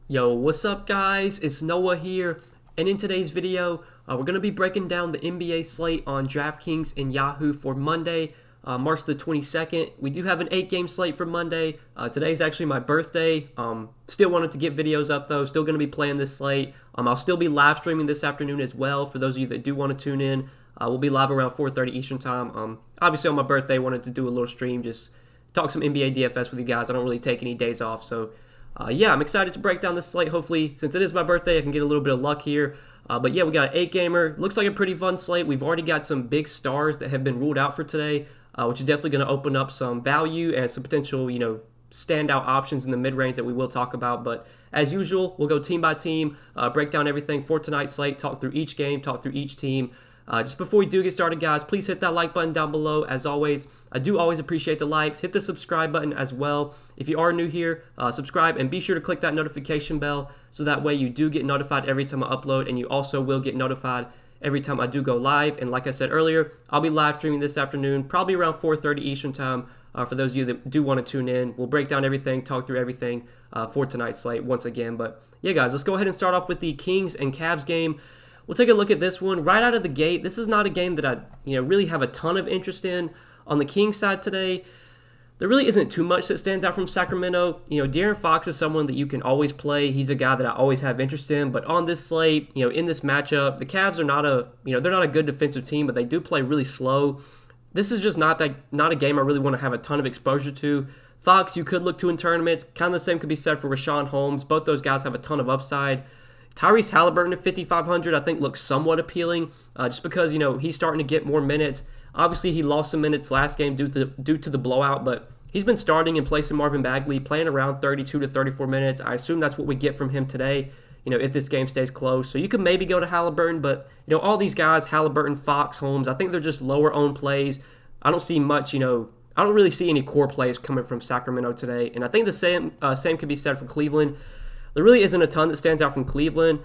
Yo, what's up guys? It's Noah here, and in today's video, we're going to be breaking down the NBA slate on Draftkings and Yahoo for Monday, March the 22nd. We do have an 8-game slate for Monday. Today's actually my birthday. Still wanted to get videos up though, still going to be playing this slate. I'll still be live streaming this afternoon as well for those of you that do want to tune in. We'll be live around 4:30 Eastern time. Obviously on my birthday, wanted to do a little stream, just talk some NBA DFS with you guys. I don't really take any days off, so yeah, I'm excited to break down this slate. Hopefully, since it is my birthday, I can get a little bit of luck here. But yeah, we got an 8-gamer. Looks like a pretty fun slate. We've already got some big stars that have been ruled out for today, which is definitely going to open up some value and some potential, standout options in the mid-range that we will talk about. But as usual, we'll go team by team, break down everything for tonight's slate, talk through each game, talk through each team. Just before we do get started, guys, please hit that like button down below. As always, I do always appreciate the likes. Hit the subscribe button as well. If you are new here, subscribe and be sure to click that notification bell so that way you do get notified every time I upload, and you also will get notified every time I do go live. And like I said earlier, I'll be live streaming this afternoon, probably around 4:30 Eastern time. For those of you that do want to tune in, we'll break down everything, talk through everything for tonight's slate once again. But yeah, guys, let's go ahead and start off with the Kings and Cavs game. We'll take a look at this one right out of the gate. This is not a game that I really have a ton of interest in. On the Kings side today, there really isn't too much that stands out from Sacramento. De'Aaron Fox is someone that you can always play. He's a guy that I always have interest in. But on this slate, in this matchup, the Cavs are not they're not a good defensive team, but they do play really slow. This is just not a game I really want to have a ton of exposure to. Fox, you could look to in tournaments. Kind of the same could be said for Rashawn Holmes. Both those guys have a ton of upside. Tyrese Halliburton at 5,500 I think looks somewhat appealing just because, he's starting to get more minutes. Obviously, he lost some minutes last game due to the blowout, but he's been starting in place of Marvin Bagley, playing around 32 to 34 minutes. I assume that's what we get from him today, if this game stays close. So you could maybe go to Halliburton, but, all these guys, Halliburton, Fox, Holmes, I think they're just lower-owned plays. I don't see much, I don't really see any core plays coming from Sacramento today. And I think the same could be said for Cleveland. There really isn't a ton that stands out from Cleveland.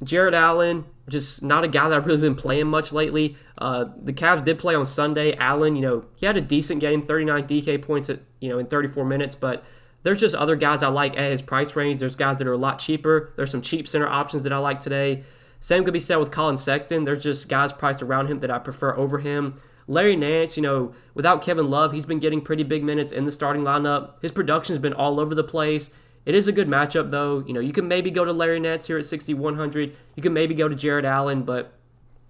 Jared Allen, just not a guy that I've really been playing much lately. The Cavs did play on Sunday. Allen, he had a decent game, 39 DK points in 34 minutes, but there's just other guys I like at his price range. There's guys that are a lot cheaper. There's some cheap center options that I like today. Same could be said with Colin Sexton. There's just guys priced around him that I prefer over him. Larry Nance, without Kevin Love, he's been getting pretty big minutes in the starting lineup. His production's been all over the place. It is a good matchup, though. You can maybe go to Larry Nance here at 6,100. You can maybe go to Jared Allen, but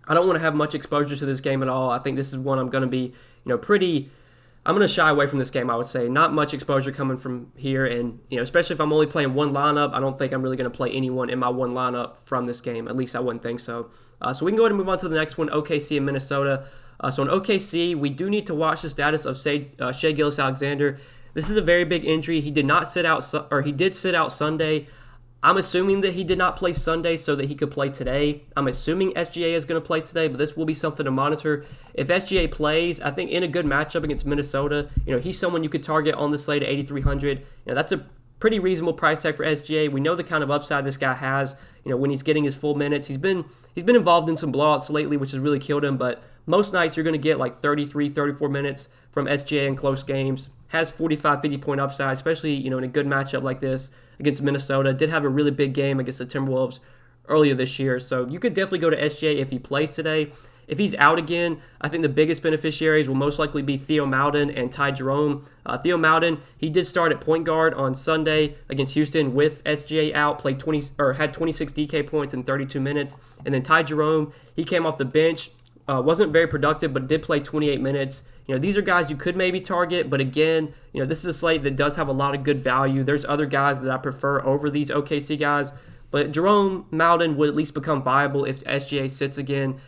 I don't want to have much exposure to this game at all. I think this is one I'm going to be, I'm going to shy away from this game, I would say. Not much exposure coming from here, and, especially if I'm only playing one lineup, I don't think I'm really going to play anyone in my one lineup from this game. At least I wouldn't think so. So we can go ahead and move on to the next one, OKC and Minnesota. So in OKC, we do need to watch the status of Shai Gilgeous-Alexander. This is a very big injury. He did sit out Sunday. I'm assuming that he did not play Sunday so that he could play today. I'm assuming SGA is going to play today, but this will be something to monitor. If SGA plays, I think in a good matchup against Minnesota, he's someone you could target on the slate at 8,300. That's a pretty reasonable price tag for SGA. We know the kind of upside this guy has, when he's getting his full minutes. He's been involved in some blowouts lately, which has really killed him, but most nights you're going to get like 33, 34 minutes from SGA in close games. Has 45, 50-point upside, especially, in a good matchup like this against Minnesota. Did have a really big game against the Timberwolves earlier this year. So you could definitely go to SGA if he plays today. If he's out again, I think the biggest beneficiaries will most likely be Theo Maledon and Ty Jerome. Theo Maledon, he did start at point guard on Sunday against Houston with SGA out, had 26 DK points in 32 minutes. And then Ty Jerome, he came off the bench. Wasn't very productive, but did play 28 minutes. These are guys you could maybe target, but again, this is a slate that does have a lot of good value. There's other guys that I prefer over these OKC guys, but Jerome Maledon would at least become viable if SGA sits again.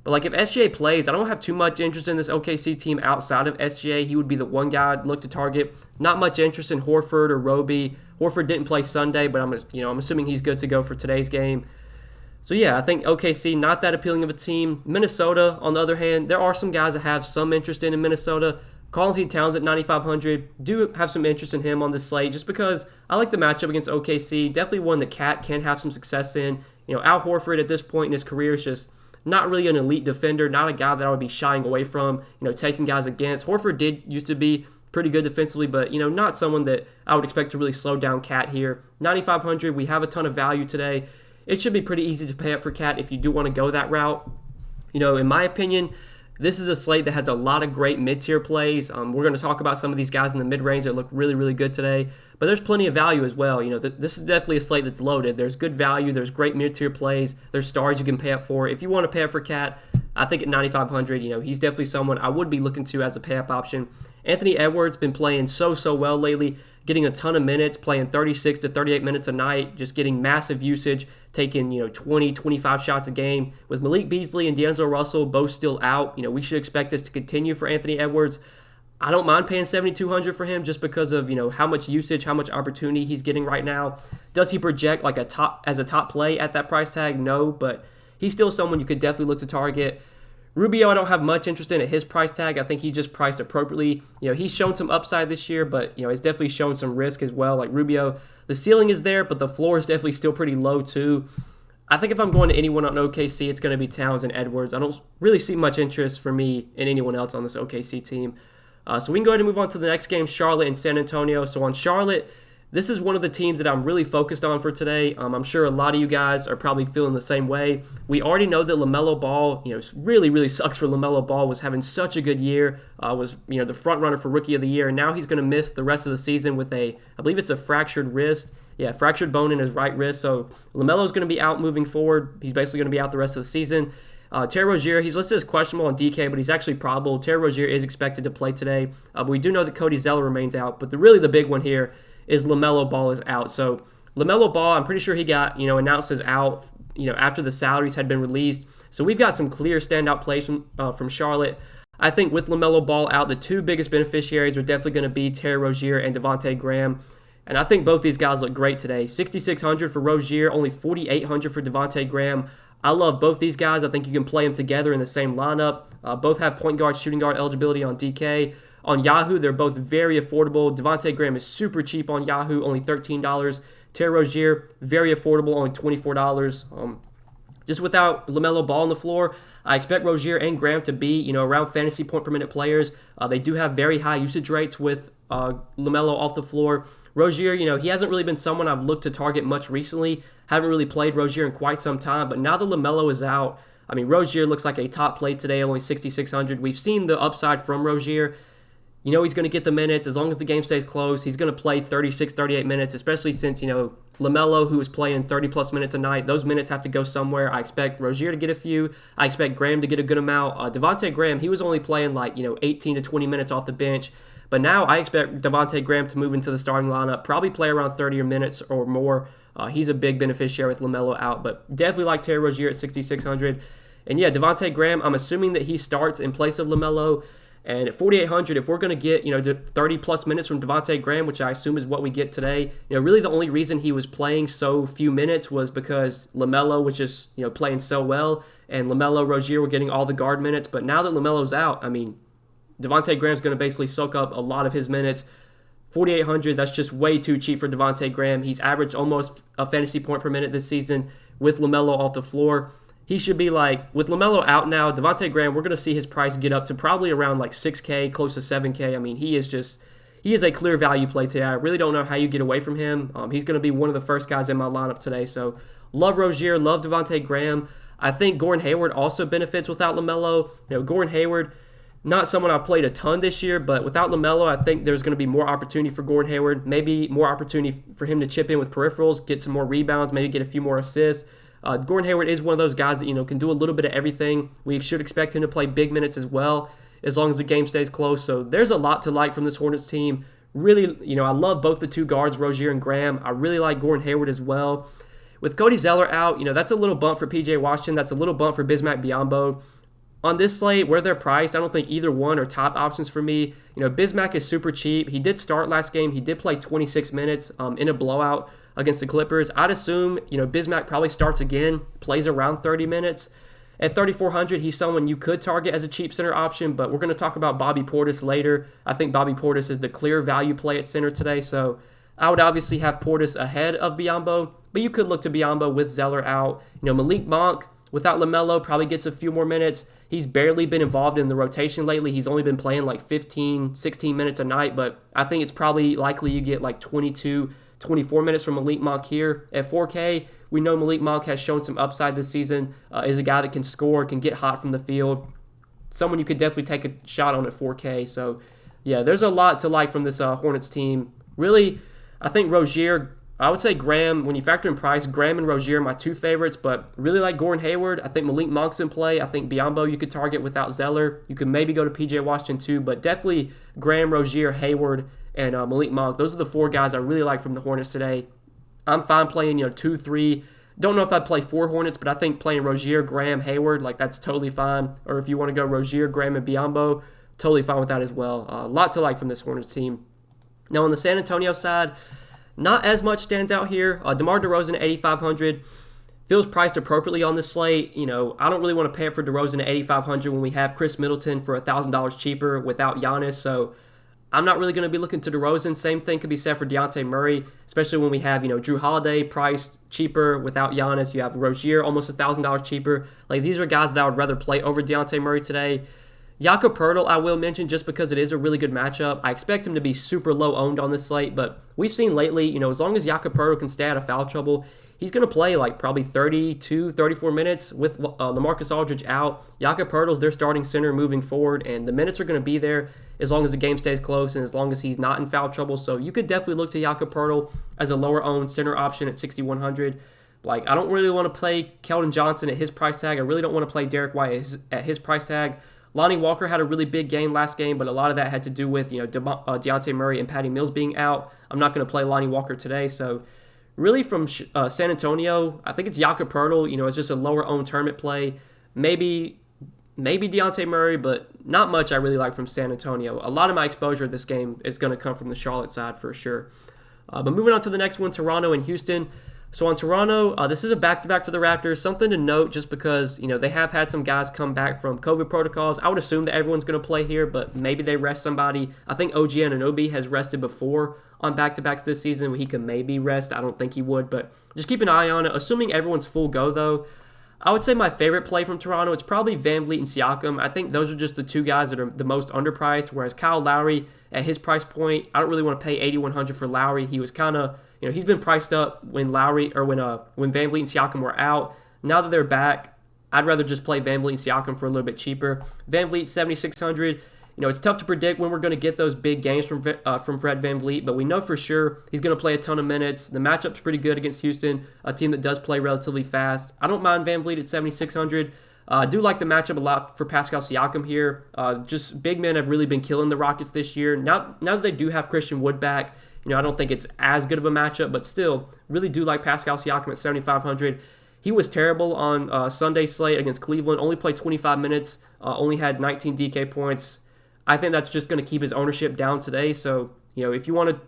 But if SGA plays, I don't have too much interest in this OKC team outside of SGA. He would be the one guy I'd look to target. Not much interest in Horford or Roby. Horford didn't play Sunday, but I'm assuming he's good to go for today's game. So yeah, I think OKC, not that appealing of a team. Minnesota, on the other hand, there are some guys that have some interest in Minnesota. Karl-Anthony Towns at 9,500, do have some interest in him on this slate just because I like the matchup against OKC. Definitely one that Cat can have some success in. Al Horford at this point in his career is just not really an elite defender, not a guy that I would be shying away from, taking guys against. Horford did used to be pretty good defensively, but, not someone that I would expect to really slow down Cat here. 9,500, we have a ton of value today. It should be pretty easy to pay up for Cat if you do want to go that route. In my opinion, this is a slate that has a lot of great mid-tier plays. We're going to talk about some of these guys in the mid-range that look really, really good today. But there's plenty of value as well. This is definitely a slate that's loaded. There's good value. There's great mid-tier plays. There's stars you can pay up for. If you want to pay up for Cat, I think at 9,500, he's definitely someone I would be looking to as a pay-up option. Anthony Edwards been playing so well lately, getting a ton of minutes, playing 36 to 38 minutes a night, just getting massive usage, taking 20, 25 shots a game. With Malik Beasley and D'Angelo Russell both still out, we should expect this to continue for Anthony Edwards. I don't mind paying $7,200 for him just because of how much usage, how much opportunity he's getting right now. Does he project like as a top play at that price tag? No, but he's still someone you could definitely look to target. Rubio, I don't have much interest in at his price tag. I think he's just priced appropriately. He's shown some upside this year, but he's definitely shown some risk as well. Like Rubio, the ceiling is there, but the floor is definitely still pretty low too. I think if I'm going to anyone on OKC, it's going to be Towns and Edwards. I don't really see much interest for me in anyone else on this OKC team. So we can go ahead and move on to the next game, Charlotte and San Antonio. So on Charlotte, this is one of the teams that I'm really focused on for today. I'm sure a lot of you guys are probably feeling the same way. We already know that LaMelo Ball, really, really sucks for LaMelo Ball, was having such a good year, was, the front runner for Rookie of the Year, and now he's going to miss the rest of the season with I believe it's a fractured wrist. Yeah, fractured bone in his right wrist. So LaMelo's going to be out moving forward. He's basically going to be out the rest of the season. Terry Rozier, he's listed as questionable on DK, but he's actually probable. Terry Rozier is expected to play today. But we do know that Cody Zeller remains out. But really the big one here is LaMelo Ball is out. So LaMelo Ball, I'm pretty sure he got, announced as out, after the salaries had been released. So we've got some clear standout plays from Charlotte. I think with LaMelo Ball out, the two biggest beneficiaries are definitely going to be Terry Rozier and Devante Graham. And I think both these guys look great today. $6,600 for Rozier, only $4,800 for Devante Graham. I love both these guys. I think you can play them together in the same lineup. Both have point guard, shooting guard eligibility on DK. On Yahoo, they're both very affordable. Devante Graham is super cheap on Yahoo, only $13. Terry Rozier, very affordable, only $24. Just without LaMelo Ball on the floor, I expect Rozier and Graham to be, around fantasy point per minute players. They do have very high usage rates with LaMelo off the floor. Rozier, he hasn't really been someone I've looked to target much recently. Haven't really played Rozier in quite some time, but now that LaMelo is out, Rozier looks like a top play today, only $6,600. We've seen the upside from Rozier. He's going to get the minutes. As long as the game stays close, he's going to play 36, 38 minutes, especially since, LaMelo, who is playing 30-plus minutes a night, those minutes have to go somewhere. I expect Rozier to get a few. I expect Graham to get a good amount. Devante Graham, he was only playing 18 to 20 minutes off the bench. But now I expect Devante Graham to move into the starting lineup, probably play around 30 minutes or more. He's a big beneficiary with LaMelo out, but definitely like Terry Rozier at $6,600. And yeah, Devante Graham, I'm assuming that he starts in place of LaMelo. And at $4,800, if we're going to get 30-plus minutes from Devante Graham, which I assume is what we get today, really the only reason he was playing so few minutes was because LaMelo was just playing so well, and LaMelo, Rozier were getting all the guard minutes. But now that LaMelo's out, Devante Graham's going to basically soak up a lot of his minutes. $4,800, that's just way too cheap for Devante Graham. He's averaged almost a fantasy point per minute this season with LaMelo off the floor. He should be with LaMelo out now, Devante Graham, we're going to see his price get up to probably around $6K, close to $7K. He is a clear value play today. I really don't know how you get away from him. He's going to be one of the first guys in my lineup today. So love Rozier, love Devante Graham. I think Gordon Hayward also benefits without LaMelo. Gordon Hayward, not someone I've played a ton this year, but without LaMelo, I think there's going to be more opportunity for Gordon Hayward, maybe more opportunity for him to chip in with peripherals, get some more rebounds, maybe get a few more assists. Gordon Hayward is one of those guys that can do a little bit of everything. We should expect him to play big minutes as well, as long as the game stays close. So there's a lot to like from this Hornets team. Really, I love both the two guards, Rozier and Graham. I really like Gordon Hayward as well. With Cody Zeller out, that's a little bump for PJ Washington. That's a little bump for Bismack Biyombo. On this slate, where they're priced, I don't think either one are top options for me. Bismack is super cheap. He did start last game. He did play 26 minutes in a blowout against the Clippers. I'd assume, Bismack probably starts again, plays around 30 minutes. At $3,400, he's someone you could target as a cheap center option, but we're going to talk about Bobby Portis later. I think Bobby Portis is the clear value play at center today, so I would obviously have Portis ahead of Biyombo, but you could look to Biyombo with Zeller out. Malik Monk, without LaMelo, probably gets a few more minutes. He's barely been involved in the rotation lately. He's only been playing like 15, 16 minutes a night, but I think it's probably likely you get like 22, 24 minutes from Malik Monk here. At 4K, we know Malik Monk has shown some upside this season, is a guy that can score, can get hot from the field. Someone you could definitely take a shot on at 4K. So, yeah, there's a lot to like from this Hornets team. Really, I think Rozier, I would say Graham, when you factor in price, Graham and Rozier are my two favorites, but really like Gordon Hayward. I think Malik Monk's in play. I think Biyombo you could target without Zeller. You could maybe go to PJ Washington too, but definitely Graham, Rozier, Hayward, and Malik Monk. Those are the four guys I really like from the Hornets today. I'm fine playing, 2, 3. Don't know if I'd play 4 Hornets, but I think playing Rozier, Graham, Hayward, like that's totally fine. Or if you want to go Rozier, Graham, and Biyombo, totally fine with that as well. A lot to like from this Hornets team. Now on the San Antonio side, not as much stands out here. DeMar DeRozan at 8,500 feels priced appropriately on this slate. I don't really want to pay it for DeRozan at 8,500 when we have Chris Middleton for $1,000 cheaper without Giannis. So I'm not really going to be looking to DeRozan. Same thing could be said for Dejounte Murray, especially when we have, Drew Holiday priced cheaper without Giannis. You have Rozier almost $1,000 cheaper. Like, these are guys that I would rather play over Dejounte Murray today. Jakob Poeltl, I will mention just because it is a really good matchup. I expect him to be super low owned on this slate, but we've seen lately, as long as Jakob Poeltl can stay out of foul trouble, he's going to play like probably 32, 34 minutes with LaMarcus Aldridge out. Jakob Poeltl's their starting center moving forward, and the minutes are going to be there as long as the game stays close and as long as he's not in foul trouble. So you could definitely look to Jakob Poeltl as a lower owned center option at 6,100. Like, I don't really want to play Keldon Johnson at his price tag. I really don't want to play Derek White at his price tag. Lonnie Walker had a really big game last game, but a lot of that had to do with, Dejounte Murray and Patty Mills being out. I'm not going to play Lonnie Walker today. So really from San Antonio, I think it's Jakob Poeltl. It's just a lower owned tournament play. Maybe Dejounte Murray, but not much I really like from San Antonio. A lot of my exposure this game is going to come from the Charlotte side for sure. But moving on to the next one, Toronto and Houston. So on Toronto, this is a back-to-back for the Raptors. Something to note just because, they have had some guys come back from COVID protocols. I would assume that everyone's going to play here, but maybe they rest somebody. I think OG Anunoby has rested before on back-to-backs this season. He can maybe rest. I don't think he would, but just keep an eye on it. Assuming everyone's full go, though, I would say my favorite play from Toronto, it's probably VanVleet and Siakam. I think those are just the two guys that are the most underpriced, whereas Kyle Lowry, at his price point, I don't really want to pay $8,100 for Lowry. He was kind of... he's been priced up when VanVleet and Siakam were out. Now that they're back, I'd rather just play VanVleet and Siakam for a little bit cheaper. VanVleet, $7,600. It's tough to predict when we're going to get those big games from Fred VanVleet, but we know for sure he's going to play a ton of minutes. The matchup's pretty good against Houston, a team that does play relatively fast. I don't mind VanVleet at $7,600. I do like the matchup a lot for Pascal Siakam here. Just big men have really been killing the Rockets this year. Now that they do have Christian Wood back, I don't think it's as good of a matchup, but still, really do like Pascal Siakam at $7,500. He was terrible on Sunday's slate against Cleveland. Only played 25 minutes, only had 19 DK points. I think that's just going to keep his ownership down today. So, if you want to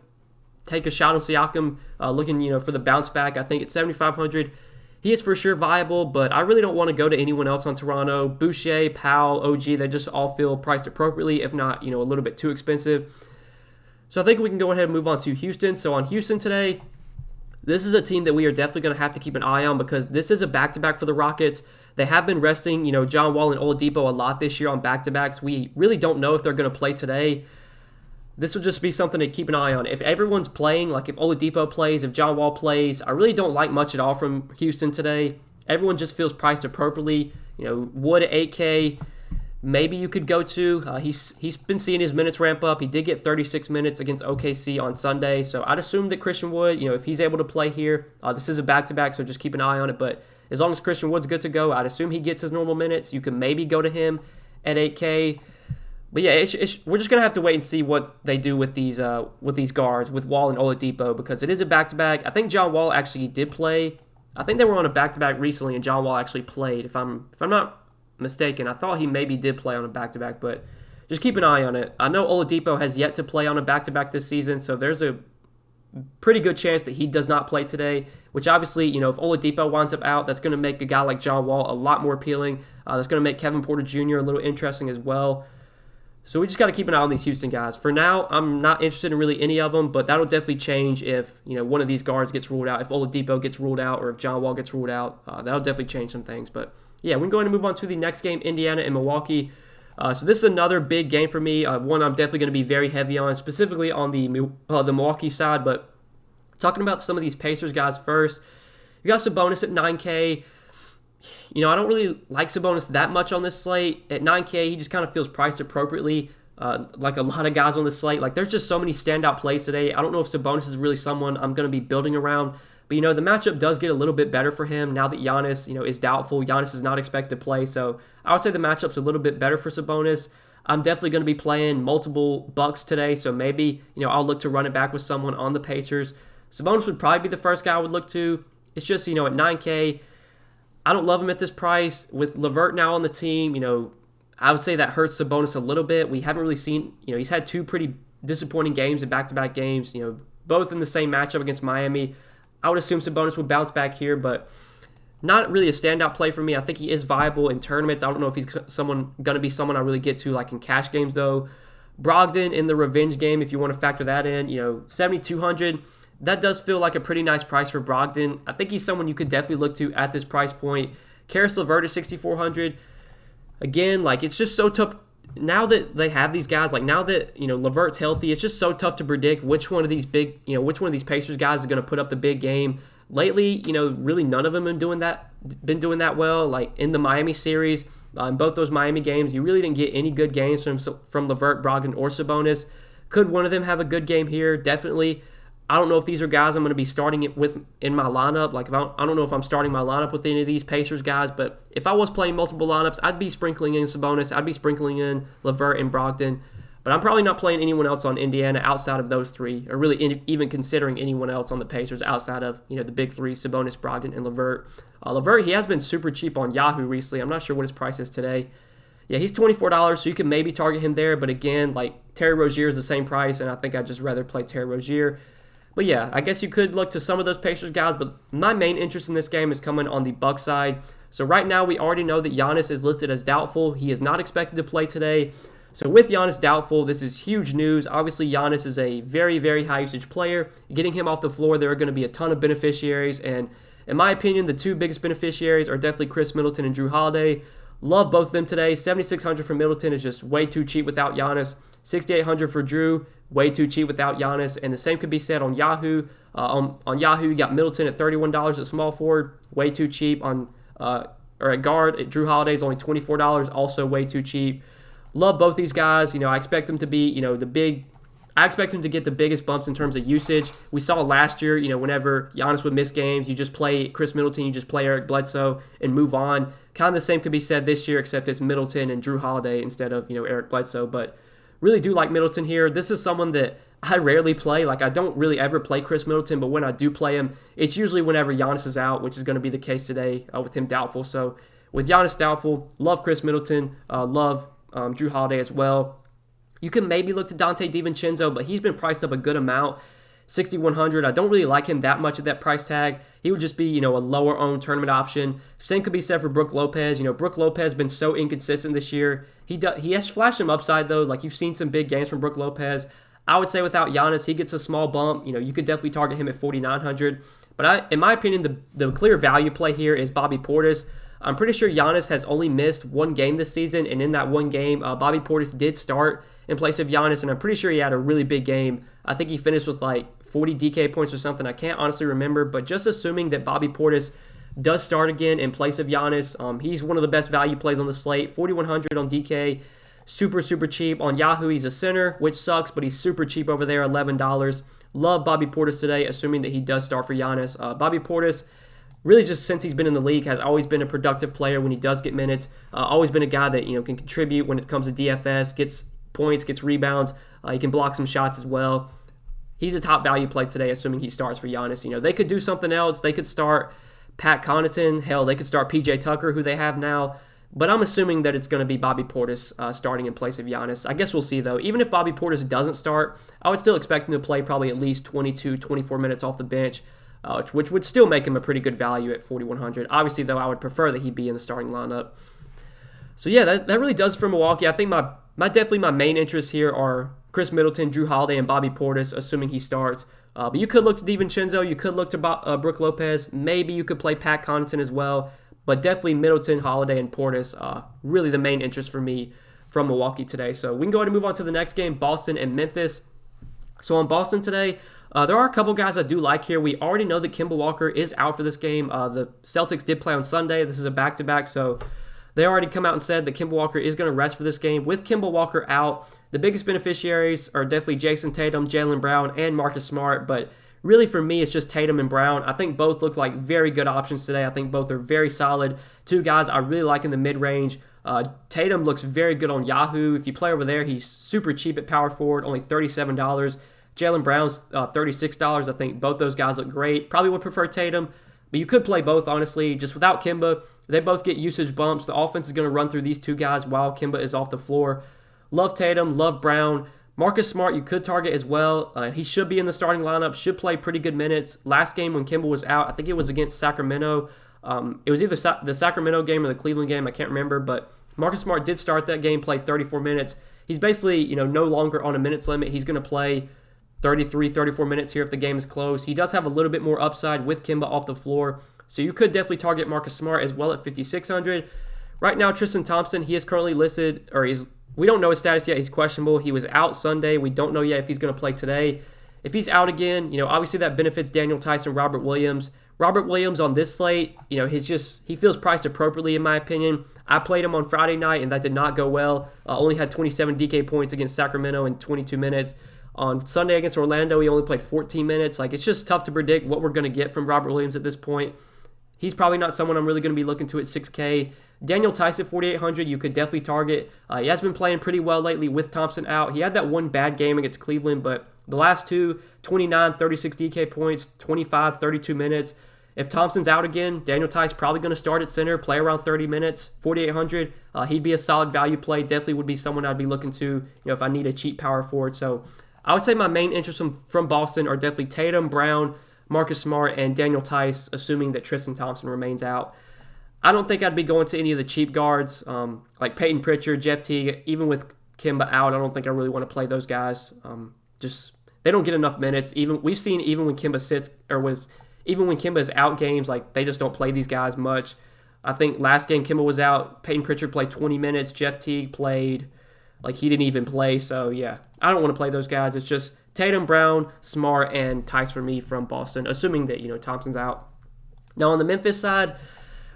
take a shot on Siakam, looking, for the bounce back, I think at $7,500, he is for sure viable, but I really don't want to go to anyone else on Toronto. Boucher, Powell, OG, they just all feel priced appropriately, if not, a little bit too expensive. So I think we can go ahead and move on to Houston. So on Houston today, this is a team that we are definitely going to have to keep an eye on because this is a back-to-back for the Rockets. They have been resting, John Wall and Oladipo a lot this year on back-to-backs. We really don't know if they're going to play today. This will just be something to keep an eye on. If everyone's playing, like if Oladipo plays, if John Wall plays, I really don't like much at all from Houston today. Everyone just feels priced appropriately. Wood at 8K. Maybe you could go to. He's been seeing his minutes ramp up. He did get 36 minutes against OKC on Sunday. So I'd assume that Christian Wood, if he's able to play here, this is a back-to-back, so just keep an eye on it. But as long as Christian Wood's good to go, I'd assume he gets his normal minutes. You can maybe go to him at 8K. But yeah, we're just going to have to wait and see what they do with these guards, with Wall and Oladipo, because it is a back-to-back. I think John Wall actually did play. I think they were on a back-to-back recently, and John Wall actually played, if I'm not mistaken. I thought he maybe did play on a back-to-back, but just keep an eye on it. I know Oladipo has yet to play on a back-to-back this season, so there's a pretty good chance that he does not play today, which obviously, if Oladipo winds up out, that's going to make a guy like John Wall a lot more appealing. That's going to make Kevin Porter Jr. a little interesting as well. So we just got to keep an eye on these Houston guys. For now, I'm not interested in really any of them, but that'll definitely change if, one of these guards gets ruled out, if Oladipo gets ruled out, or if John Wall gets ruled out. That'll definitely change some things, but yeah, we can go ahead and move on to the next game, Indiana and Milwaukee. So this is another big game for me, one I'm definitely going to be very heavy on, specifically on the Milwaukee side. But talking about some of these Pacers guys first, you got Sabonis at 9K. You know, I don't really like Sabonis that much on this slate. At 9K, he just kind of feels priced appropriately, like a lot of guys on the slate. Like, there's just so many standout plays today. I don't know if Sabonis is really someone I'm going to be building around. But, you know, the matchup does get a little bit better for him now that Giannis, you know, is doubtful. Giannis is not expected to play. So I would say the matchup's a little bit better for Sabonis. I'm definitely going to be playing multiple Bucks today. So maybe, you know, I'll look to run it back with someone on the Pacers. Sabonis would probably be the first guy I would look to. It's just, you know, at 9K, I don't love him at this price. With LeVert now on the team, you know, I would say that hurts Sabonis a little bit. We haven't really seen, you know, he's had two pretty disappointing games in back-to-back games, you know, both in the same matchup against Miami. I would assume Sabonis would bounce back here, but not really a standout play for me. I think he is viable in tournaments. I don't know if he's going to be someone I really get to like in cash games, though. Brogdon in the revenge game, if you want to factor that in, you know, 7,200. That does feel like a pretty nice price for Brogdon. I think he's someone you could definitely look to at this price point. Karis LeVert is 6,400. Again, like, it's just so tough. Now that they have these guys, like now that, you know, LeVert's healthy, it's just so tough to predict which one of these which one of these Pacers guys is going to put up the big game. Lately, you know, really none of them have been doing that well. Like in the Miami series, in both those Miami games, you really didn't get any good games from LeVert, Brogdon, or Sabonis. Could one of them have a good game here? Definitely. I don't know if these are guys I'm going to be starting it with in my lineup. Like, I don't know if I'm starting my lineup with any of these Pacers guys, but if I was playing multiple lineups, I'd be sprinkling in Sabonis. I'd be sprinkling in LeVert and Brogdon. But I'm probably not playing anyone else on Indiana outside of those three, or really even considering anyone else on the Pacers outside of, you know, the big three, Sabonis, Brogdon, and LeVert. LeVert, he has been super cheap on Yahoo recently. I'm not sure what his price is today. Yeah, he's $24, so you can maybe target him there. But again, like, Terry Rozier is the same price, and I think I'd just rather play Terry Rozier. But yeah, I guess you could look to some of those Pacers guys, but my main interest in this game is coming on the Bucks side. So right now, we already know that Giannis is listed as doubtful. He is not expected to play today. So with Giannis doubtful, this is huge news. Obviously, Giannis is a very, very high usage player. Getting him off the floor, there are going to be a ton of beneficiaries. And in my opinion, the two biggest beneficiaries are definitely Chris Middleton and Jrue Holiday. Love both of them today. 7,600 for Middleton is just way too cheap without Giannis. 6,800 for Jrue, way too cheap without Giannis. And the same could be said on Yahoo. On Yahoo, you got Middleton at $31 at small forward, way too cheap. Or at guard, Jrue Holiday is only $24, also way too cheap. Love both these guys. You know, I expect them to be, you know, I expect them to get the biggest bumps in terms of usage. We saw last year, you know, whenever Giannis would miss games, you just play Chris Middleton, you just play Eric Bledsoe and move on. Kind of the same could be said this year, except it's Middleton and Jrue Holiday instead of, you know, Eric Bledsoe. But really do like Middleton here. This is someone that I rarely play. Like, I don't really ever play Chris Middleton, but when I do play him, it's usually whenever Giannis is out, which is going to be the case today with him doubtful. So with Giannis doubtful, love Chris Middleton, love Jrue Holiday as well. You can maybe look to Dante DiVincenzo, but he's been priced up a good amount. 6,100. I don't really like him that much at that price tag. He would just be, you know, a lower owned tournament option. Same could be said for Brook Lopez. You know, Brook Lopez has been so inconsistent this year. He has flashed some upside though. Like, you've seen some big games from Brook Lopez. I would say without Giannis, he gets a small bump. You know, you could definitely target him at 4,900. But in my opinion, the clear value play here is Bobby Portis. I'm pretty sure Giannis has only missed one game this season, and in that one game, Bobby Portis did start in place of Giannis, and I'm pretty sure he had a really big game. I think he finished with like 40 DK points or something. I can't honestly remember, but just assuming that Bobby Portis does start again in place of Giannis, he's one of the best value plays on the slate. 4,100 on DK, super, super cheap. On Yahoo, he's a center, which sucks, but he's super cheap over there, $11. Love Bobby Portis today, assuming that he does start for Giannis. Bobby Portis, really just since he's been in the league, has always been a productive player when he does get minutes. Always been a guy that, you know, can contribute when it comes to DFS, gets points, gets rebounds. He can block some shots as well. He's a top value play today, assuming he starts for Giannis. You know, they could do something else. They could start Pat Connaughton. Hell, they could start PJ Tucker, who they have now. But I'm assuming that it's going to be Bobby Portis starting in place of Giannis. I guess we'll see, though. Even if Bobby Portis doesn't start, I would still expect him to play probably at least 22, 24 minutes off the bench, which would still make him a pretty good value at 4,100. Obviously, though, I would prefer that he be in the starting lineup. So, yeah, that really does for Milwaukee. I think definitely my main interests here are Chris Middleton, Jrue Holiday, and Bobby Portis, assuming he starts. But you could look to DiVincenzo. You could look to Brook Lopez. Maybe you could play Pat Connaughton as well. But definitely Middleton, Holiday, and Portis, really the main interest for me from Milwaukee today. So we can go ahead and move on to the next game, Boston and Memphis. So on Boston today, there are a couple guys I do like here. We already know that Kemba Walker is out for this game. The Celtics did play on Sunday. This is a back-to-back, so they already come out and said that Kemba Walker is going to rest for this game. With Kemba Walker out, the biggest beneficiaries are definitely Jason Tatum, Jaylen Brown, and Marcus Smart, but really for me, it's just Tatum and Brown. I think both look like very good options today. I think both are very solid. Two guys I really like in the mid-range. Tatum looks very good on Yahoo. If you play over there, he's super cheap at power forward, only $37. Jaylen Brown's $36. I think both those guys look great. Probably would prefer Tatum, but you could play both, honestly. Just without Kemba, they both get usage bumps. The offense is going to run through these two guys while Kemba is off the floor. Love Tatum, love Brown. Marcus Smart you could target as well. He should be in the starting lineup, should play pretty good minutes. Last game when Kemba was out, I think it was against Sacramento. It was either the Sacramento game or the Cleveland game, I can't remember, but Marcus Smart did start that game, played 34 minutes. He's basically, no longer on a minutes limit. He's going to play 33, 34 minutes here if the game is close. He does have a little bit more upside with Kemba off the floor, so you could definitely target Marcus Smart as well at 5,600. Right now, Tristan Thompson, he is currently listed, we don't know his status yet. He's questionable. He was out Sunday. We don't know yet if he's going to play today. If he's out again, obviously that benefits Daniel Tyson, Robert Williams. Robert Williams on this slate, he feels priced appropriately in my opinion. I played him on Friday night and that did not go well. Only had 27 DK points against Sacramento in 22 minutes. On Sunday against Orlando, he only played 14 minutes. It's just tough to predict what we're going to get from Robert Williams at this point. He's probably not someone I'm really going to be looking to at 6K. Daniel Tyson, 4,800, you could definitely target. He has been playing pretty well lately with Thompson out. He had that one bad game against Cleveland, but the last two, 29, 36 DK points, 25, 32 minutes. If Thompson's out again, Daniel Tyson probably going to start at center, play around 30 minutes, 4,800. He'd be a solid value play. Definitely would be someone I'd be looking to, if I need a cheap power forward. So I would say my main interests from Boston are definitely Tatum, Brown, Marcus Smart, and Daniel Tice, assuming that Tristan Thompson remains out. I don't think I'd be going to any of the cheap guards, like Peyton Pritchard, Jeff Teague. Even with Kemba out, I don't think I really want to play those guys. They don't get enough minutes. We've seen when Kemba even when Kemba is out games, they just don't play these guys much. I think last game Kemba was out. Peyton Pritchard played 20 minutes. Jeff Teague played he didn't even play. So yeah, I don't want to play those guys. It's just Tatum, Brown, Smart, and Tice for me from Boston, assuming that Thompson's out. Now on the Memphis side,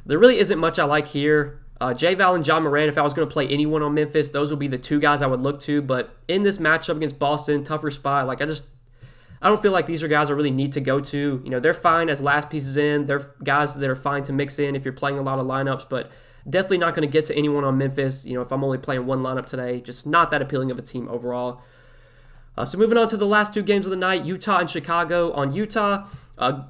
there really isn't much I like here. J-Val and John Moran, if I was going to play anyone on Memphis, those would be the two guys I would look to. But in this matchup against Boston, tougher spot, I don't feel like these are guys I really need to go to. They're fine as last pieces in. They're guys that are fine to mix in if you're playing a lot of lineups, but definitely not going to get to anyone on Memphis, if I'm only playing one lineup today. Just not that appealing of a team overall. So moving on to the last two games of the night, Utah and Chicago. On Utah,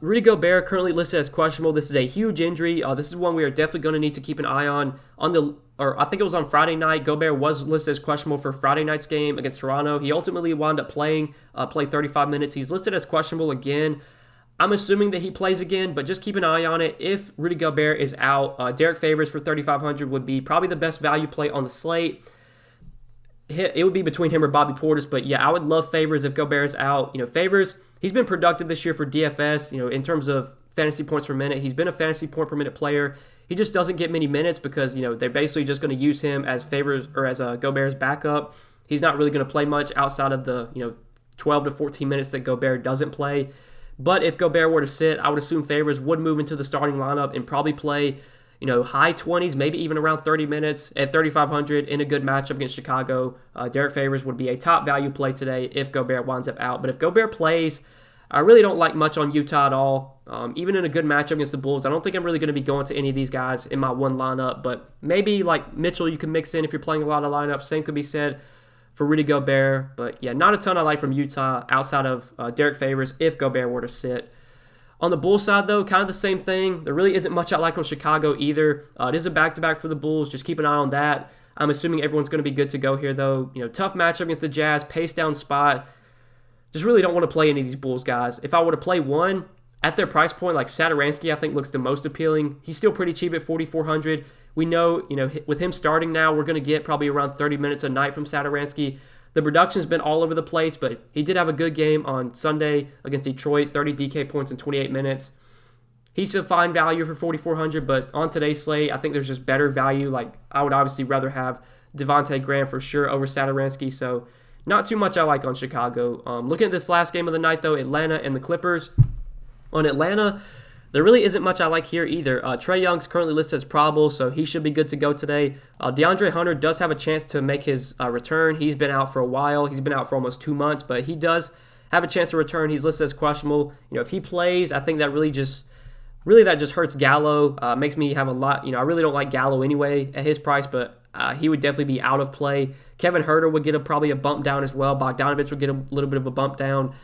Rudy Gobert currently listed as questionable. This is a huge injury. This is one we are definitely going to need to keep an eye on. I think it was on Friday night. Gobert was listed as questionable for Friday night's game against Toronto. He ultimately wound up played 35 minutes. He's listed as questionable again. I'm assuming that he plays again, but just keep an eye on it. If Rudy Gobert is out, Derek Favors for 3,500 would be probably the best value play on the slate. It would be between him or Bobby Portis, but yeah, I would love Favors if Gobert is out. Favors, he's been productive this year for DFS, in terms of fantasy points per minute. He's been a fantasy point per minute player. He just doesn't get many minutes because, they're basically just going to use him as Favors or as Gobert's backup. He's not really going to play much outside of the, 12 to 14 minutes that Gobert doesn't play. But if Gobert were to sit, I would assume Favors would move into the starting lineup and probably play high 20s, maybe even around 30 minutes at 3,500 in a good matchup against Chicago. Derek Favors would be a top value play today if Gobert winds up out. But if Gobert plays, I really don't like much on Utah at all. Even in a good matchup against the Bulls, I don't think I'm really going to be going to any of these guys in my one lineup. But maybe Mitchell you can mix in if you're playing a lot of lineups. Same could be said for Rudy Gobert. But yeah, not a ton I like from Utah outside of Derek Favors if Gobert were to sit. On the Bulls side, though, kind of the same thing. There really isn't much I like on Chicago either. It is a back-to-back for the Bulls. Just keep an eye on that. I'm assuming everyone's going to be good to go here, though. Tough matchup against the Jazz, pace-down spot. Just really don't want to play any of these Bulls guys. If I were to play one at their price point, like Satoransky, I think looks the most appealing. He's still pretty cheap at 4,400. We know, with him starting now, we're going to get probably around 30 minutes a night from Satoransky. The production's been all over the place, but he did have a good game on Sunday against Detroit, 30 DK points in 28 minutes. He's a fine value for 4,400, but on today's slate, I think there's just better value. Like, I would obviously rather have Devante Graham for sure over Satoransky, so not too much I like on Chicago. Looking at this last game of the night, though, Atlanta and the Clippers. On Atlanta, there really isn't much I like here either. Trae Young's currently listed as probable, so he should be good to go today. Deandre Hunter does have a chance to make his return. He's been out for a while. He's been out for almost 2 months, but he does have a chance to return. He's listed as questionable. If he plays, I think that really just hurts Gallo. Makes me have a lot. I really don't like Gallo anyway at his price, but he would definitely be out of play. Kevin Huerter would get probably a bump down as well. Bogdanovich would get a little bit of a bump down.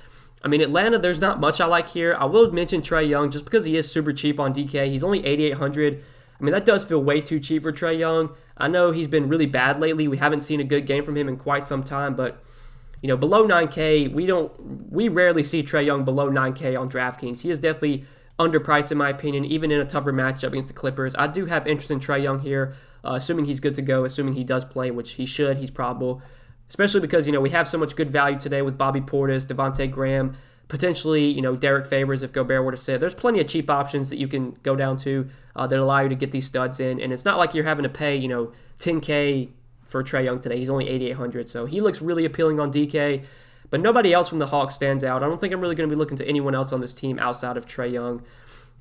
I mean, Atlanta, there's not much I like here. I will mention Trae Young just because he is super cheap on DK. He's only 8,800. I mean, that does feel way too cheap for Trae Young. I know he's been really bad lately. We haven't seen a good game from him in quite some time, but below 9K, we rarely see Trae Young below 9K on DraftKings. He is definitely underpriced in my opinion, even in a tougher matchup against the Clippers. I do have interest in Trae Young here, assuming he's good to go, assuming he does play, which he should. He's probable, especially because we have so much good value today with Bobby Portis, Devante Graham, potentially Derek Favors if Gobert were to sit. There's plenty of cheap options that you can go down to that allow you to get these studs in, and it's not like you're having to pay 10K for Trae Young today. He's only 8,800, so he looks really appealing on DK. But nobody else from the Hawks stands out. I don't think I'm really going to be looking to anyone else on this team outside of Trae Young.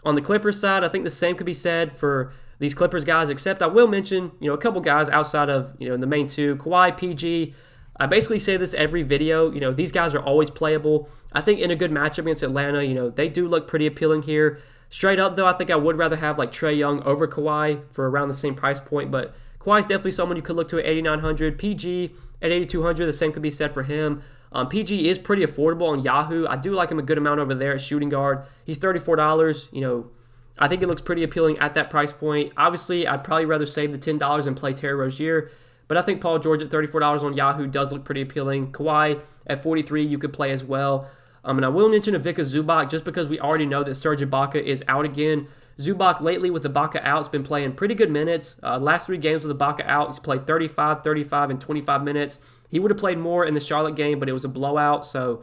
On the Clippers side, I think the same could be said for these Clippers guys, except I will mention, a couple guys outside of, the main two. Kawhi, PG, I basically say this every video. These guys are always playable. I think in a good matchup against Atlanta, they do look pretty appealing here. Straight up, though, I think I would rather have like Trae Young over Kawhi for around the same price point, but Kawhi's definitely someone you could look to at 8,900. PG at 8,200, the same could be said for him. PG is pretty affordable on Yahoo. I do like him a good amount over there at shooting guard. He's $34. I think it looks pretty appealing at that price point. Obviously, I'd probably rather save the $10 and play Terry Rozier, but I think Paul George at $34 on Yahoo does look pretty appealing. Kawhi at 43 you could play as well. And I will mention Ivica Zubac just because we already know that Serge Ibaka is out again. Zubac lately with Ibaka out has been playing pretty good minutes. Last 3 games with Ibaka out, he's played 35, 35, and 25 minutes. He would have played more in the Charlotte game, but it was a blowout. So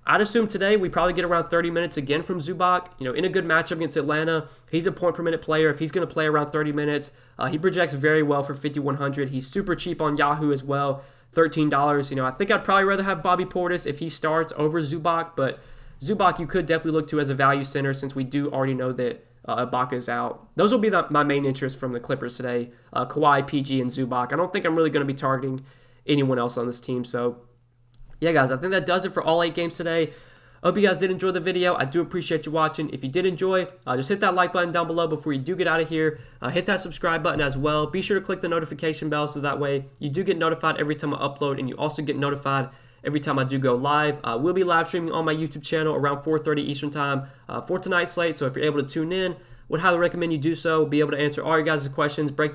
I'd assume today we probably get around 30 minutes again from Zubac. In a good matchup against Atlanta, he's a point per minute player. If he's going to play around 30 minutes, he projects very well for 5,100. He's super cheap on Yahoo as well, $13. I think I'd probably rather have Bobby Portis if he starts over Zubac, but Zubac you could definitely look to as a value center since we do already know that Ibaka is out. Those will be my main interests from the Clippers today, Kawhi, PG, and Zubac. I don't think I'm really going to be targeting anyone else on this team. So, yeah, guys, I think that does it for all 8 games today. I hope you guys did enjoy the video. I do appreciate you watching. If you did enjoy, just hit that like button down below before you do get out of here. Hit that subscribe button as well. Be sure to click the notification bell so that way you do get notified every time I upload, and you also get notified every time I do go live. We'll be live streaming on my YouTube channel around 4:30 Eastern Time for tonight's slate. So if you're able to tune in, would highly recommend you do so. Be able to answer all your guys' questions, break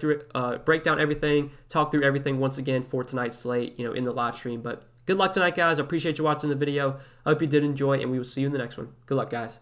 down everything, talk through everything once again for tonight's slate, in the live stream. But good luck tonight, guys. I appreciate you watching the video. I hope you did enjoy, and we will see you in the next one. Good luck, guys.